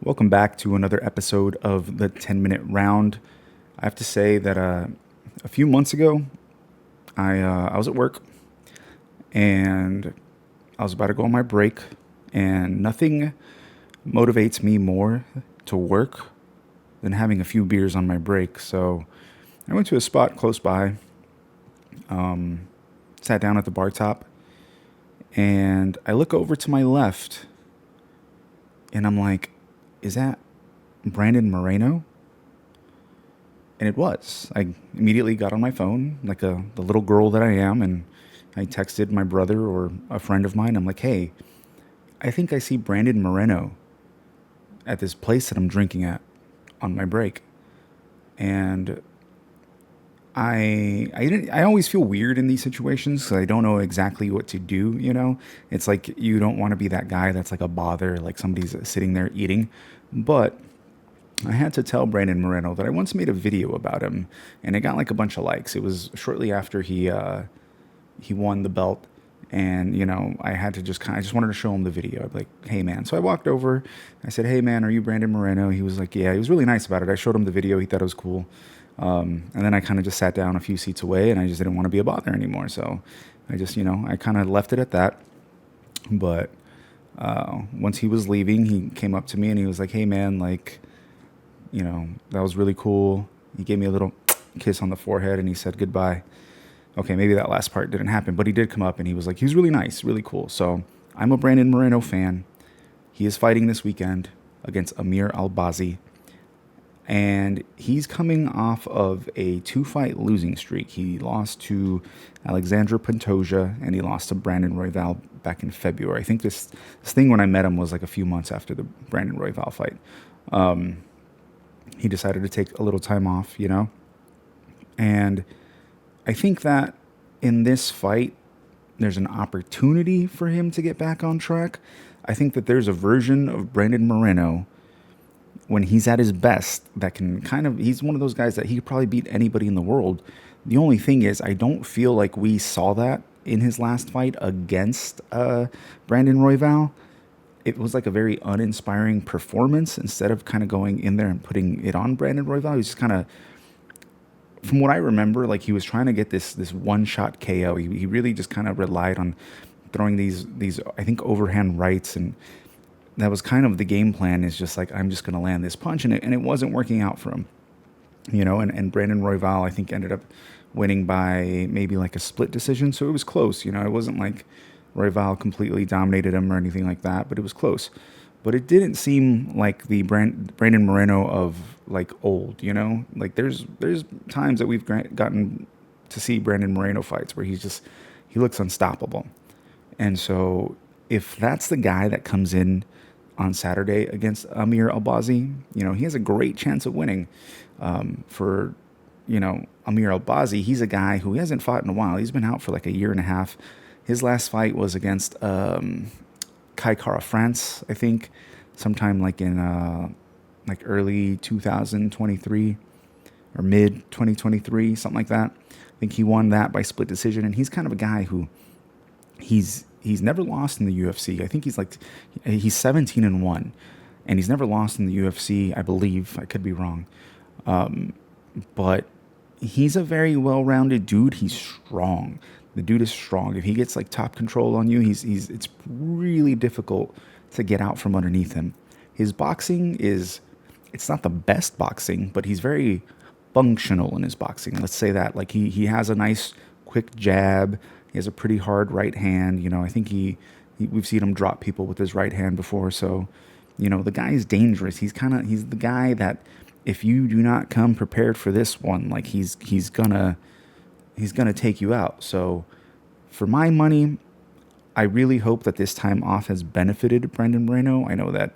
Welcome back to another episode of the 10-minute round. I have to say that a few months ago, I was at work and I was about to go on my break, and nothing motivates me more to work than having a few beers on my break. So I went to a spot close by, sat down at the bar top, and I look over to my left and I'm like, is that Brandon Moreno? And it was. I immediately got on my phone, like the little girl that I am, and I texted my brother or a friend of mine. I'm like, hey, I think I see Brandon Moreno at this place that I'm drinking at on my break. And I always feel weird in these situations because I don't know exactly what to do. It's like you don't want to be that guy that's like a bother, like somebody's sitting there eating. But I had to tell Brandon Moreno that I once made a video about him, and it got like a bunch of likes. It was shortly after he won the belt, and I had to I just wanted to show him the video. I'd be like, hey man. So I walked over, I said, hey man, are you Brandon Moreno? He was like, yeah. He was really nice about it. I showed him the video. He thought it was cool. And then I kind of just sat down a few seats away, and I just didn't want to be a bother anymore. So I just, I kind of left it at that. But once he was leaving, he came up to me and he was like, hey man, like, that was really cool. He gave me a little kiss on the forehead and he said goodbye. Okay, maybe that last part didn't happen, but he did come up and he was like, he was really nice, really cool. So I'm a Brandon Moreno fan. He is fighting this weekend against Amir Albazi. And he's coming off of a 2-fight losing streak. He lost to Alexandra Pantoja and he lost to Brandon Royval back in February. I think this thing when I met him was like a few months after the Brandon Royval fight. He decided to take a little time off, And I think that in this fight, there's an opportunity for him to get back on track. I think that there's a version of Brandon Moreno when he's at his best that can he's one of those guys that he could probably beat anybody in the world. The only thing is, I don't feel like we saw that in his last fight against Brandon Royval. It was like a very uninspiring performance. Instead of kind of going in there and putting it on Brandon Royval, he was just kind of, from what I remember, like he was trying to get this one-shot KO. He really just kind of relied on throwing these I think overhand rights, and that was kind of the game plan. Is just like, I'm just going to land this punch, and it wasn't working out for him, And Brandon Royval, I think, ended up winning by maybe like a split decision, so it was close. It wasn't like Royval completely dominated him or anything like that, but it was close. But it didn't seem like the Brandon Moreno of like old, Like there's times that we've gotten to see Brandon Moreno fights where he looks unstoppable. And so if that's the guy that comes in on Saturday against Amir Albazi, he has a great chance of winning. For Amir Albazi, he's a guy who hasn't fought in a while. He's been out for like a year and a half. His last fight was against Kai Kara France, I think, sometime like in like early 2023 or mid 2023, something like that. I think he won that by split decision, and he's kind of a guy who he's never lost in the UFC. I think he's 17-1, and he's never lost in the UFC. I believe, I could be wrong, but he's a very well-rounded dude. He's strong. The dude is strong. If he gets like top control on you, it's really difficult to get out from underneath him. His boxing it's not the best boxing, but he's very functional in his boxing. Let's say that. Like he has a nice quick jab. He has a pretty hard right hand. I think we've seen him drop people with his right hand before. So, the guy is dangerous. He's the guy that if you do not come prepared for this one, like he's gonna take you out. So for my money, I really hope that this time off has benefited Brandon Moreno. I know that,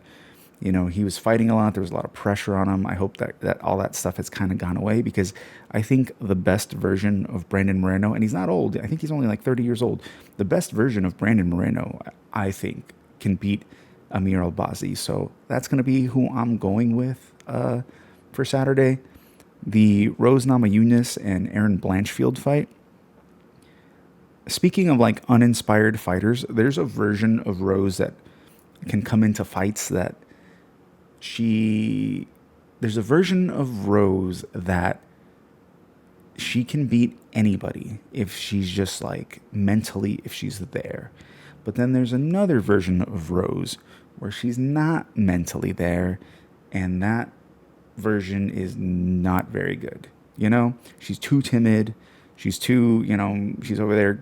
he was fighting a lot. There was a lot of pressure on him. I hope that all that stuff has kind of gone away, because I think the best version of Brandon Moreno, and he's not old. I think he's only like 30 years old. The best version of Brandon Moreno, I think, can beat Amir Albazi. So that's going to be who I'm going with for Saturday. The Rose Namajunas and Aaron Blanchfield fight. Speaking of like uninspired fighters, there's a version of Rose that can come into fights that she there's a version of Rose that she can beat anybody if she's just like mentally, if she's there. But then there's another version of Rose where she's not mentally there, and that version is not very good. You know, she's too timid. She's too, she's over there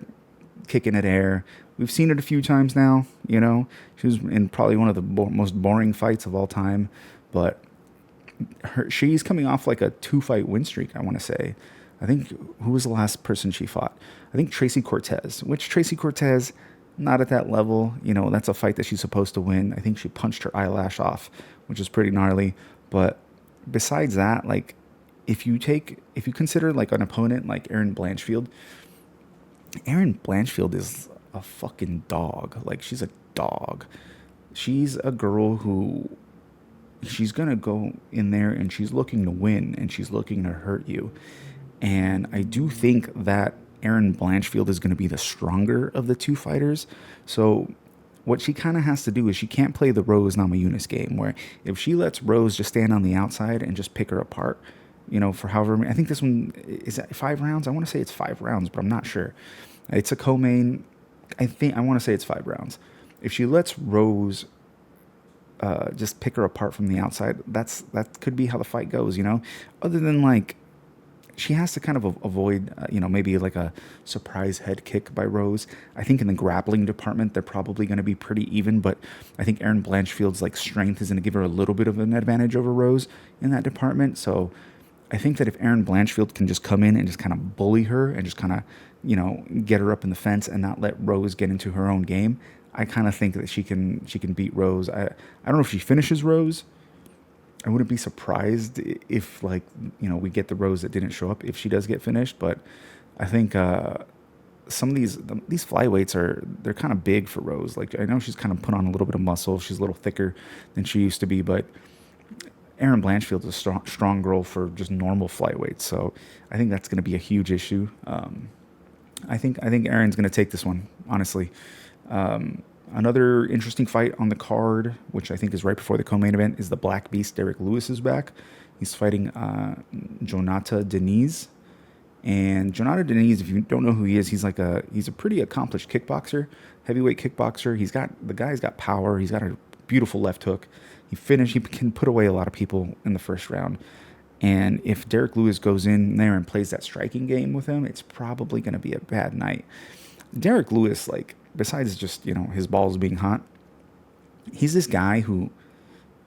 kicking at air. We've seen it a few times now. She was in probably one of the most boring fights of all time, but she's coming off like a 2 fight win streak, I want to say. I think, who was the last person she fought? I think Tracy Cortez, which Tracy Cortez, not at that level. That's a fight that she's supposed to win. I think she punched her eyelash off, which is pretty gnarly. But besides that, like, if you consider like an opponent like Erin Blanchfield is a fucking dog. Like, she's a dog. She's a girl who, she's gonna go in there and she's looking to win and she's looking to hurt you. And I do think that Erin Blanchfield is going to be the stronger of the two fighters. So what she kind of has to do is she can't play the Rose Namajunas game, where if she lets Rose just stand on the outside and just pick her apart, for however many, I think this one is at 5 rounds. I want to say it's 5 rounds, but I'm not sure. It's a co-main. I want to say it's 5 rounds. If she lets Rose just pick her apart from the outside, that could be how the fight goes. Other than like, she has to kind of avoid, maybe like a surprise head kick by Rose. I think in the grappling department, they're probably going to be pretty even, but I think Erin Blanchfield's like strength is going to give her a little bit of an advantage over Rose in that department. So I think that if Erin Blanchfield can just come in and just kind of bully her and just kind of, get her up in the fence and not let Rose get into her own game, I kind of think that she can beat Rose. I don't know if she finishes Rose. I wouldn't be surprised if, like, we get the Rose that didn't show up if she does get finished. But I think some of these flyweights they're kind of big for Rose. Like, I know she's kind of put on a little bit of muscle. She's a little thicker than she used to be, but Erin Blanchfield's a strong girl for just normal flyweights. So I think that's going to be a huge issue. I think Erin's going to take this one, honestly. Another interesting fight on the card, which I think is right before the co-main event, is the Black Beast. Derek Lewis is back. He's fighting Jonata Deniz. And Jonata Deniz, if you don't know who he is, he's a pretty accomplished kickboxer, heavyweight kickboxer. The guy's got power. He's got a beautiful left hook. He can put away a lot of people in the first round. And if Derek Lewis goes in there and plays that striking game with him, it's probably going to be a bad night. Derek Lewis, like, besides just, his balls being hot, he's this guy who,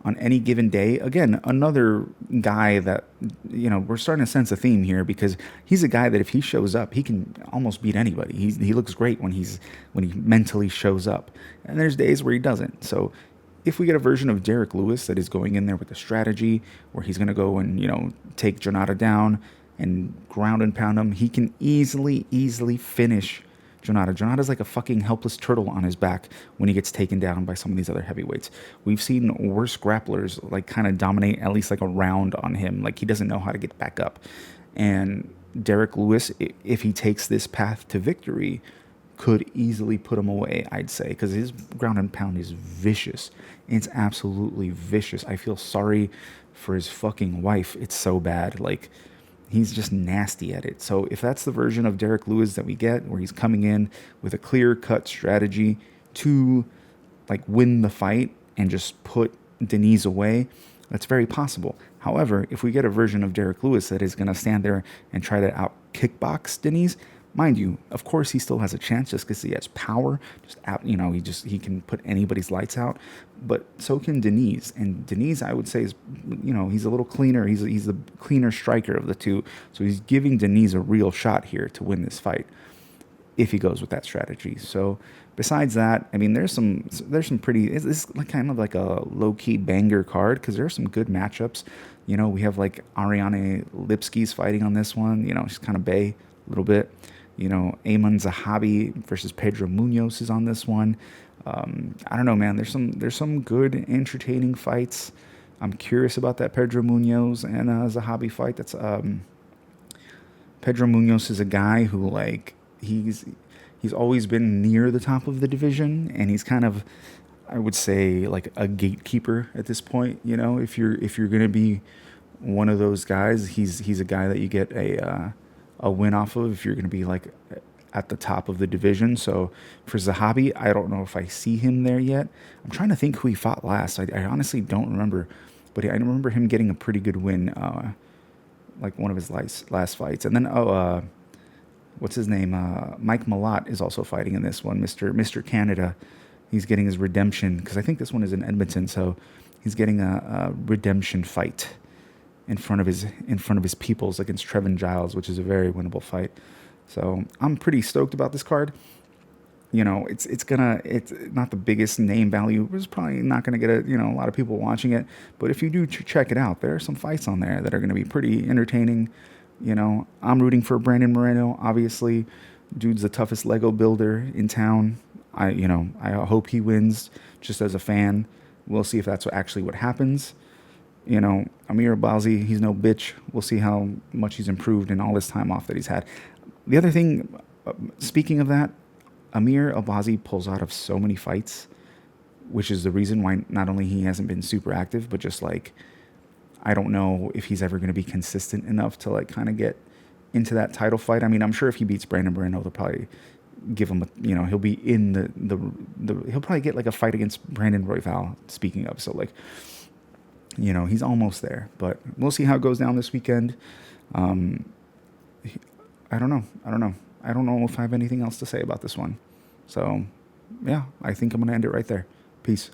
on any given day, again, another guy that, we're starting to sense a theme here, because he's a guy that if he shows up, he can almost beat anybody. He looks great when he mentally shows up. And there's days where he doesn't. So if we get a version of Derek Lewis that is going in there with a strategy where he's going to go and, take Jonata down and ground and pound him, he can easily finish Jonata. Jonata's like a fucking helpless turtle on his back when he gets taken down by some of these other heavyweights. We've seen worse grapplers like kind of dominate at least like a round on him. Like, he doesn't know how to get back up. And Derek Lewis, if he takes this path to victory, could easily put him away, I'd say, because his ground and pound is vicious. It's absolutely vicious. I feel sorry for his fucking wife. It's so bad. Like, he's just nasty at it. So if that's the version of Derek Lewis that we get, where he's coming in with a clear-cut strategy to, like, win the fight and just put Deniz away, that's very possible. However, if we get a version of Derek Lewis that is going to stand there and try to out-kickbox Deniz, mind you, of course, he still has a chance just because he has power. He can put anybody's lights out. But so can Deniz. And Deniz, I would say, is, he's a little cleaner. He's the cleaner striker of the two. So he's giving Deniz a real shot here to win this fight if he goes with that strategy. So besides that, I mean, there's some pretty, it's kind of like a low-key banger card, because there are some good matchups. We have like Ariane Lipski's fighting on this one. She's kind of bae a little bit. Ayman Zahabi versus Pedro Munoz is on this one. I don't know, man. There's some good, entertaining fights. I'm curious about that Pedro Munoz and Zahabi fight. That's Pedro Munoz is a guy who, like, he's always been near the top of the division, and he's kind of, I would say like a gatekeeper at this point. You know, if you're gonna be one of those guys, he's a guy that you get a win off of if you're gonna be like at the top of the division. So for Zahabi, I don't know if I see him there yet. I'm trying to think who he fought last. I honestly don't remember, but I remember him getting a pretty good win, like one of his last fights. And then what's his name? Mike Malott is also fighting in this one. Mister Canada, he's getting his redemption because I think this one is in Edmonton, so he's getting a redemption fight in front of his peoples against Trevin Giles, which is a very winnable fight. So I'm pretty stoked about this card. You know, it's not the biggest name value. It's probably not gonna get a lot of people watching it. But if you do check it out, there are some fights on there that are gonna be pretty entertaining. You know, I'm rooting for Brandon Moreno. Obviously, dude's the toughest Lego builder in town. I hope he wins. Just as a fan, we'll see if that's actually what happens. You know, Amir Albazi, he's no bitch. We'll see how much he's improved in all this time off that he's had. The other thing, speaking of that, Amir Albazi pulls out of so many fights, which is the reason why not only he hasn't been super active, but just like I don't know if he's ever going to be consistent enough to like kind of get into that title fight. I mean, I'm sure if he beats Brandon Moreno, they'll probably give him he'll be in the he'll probably get like a fight against Brandon Royval. Speaking of, so like he's almost there, but we'll see how it goes down this weekend. I don't know. I don't know if I have anything else to say about this one. So, yeah, I think I'm going to end it right there. Peace.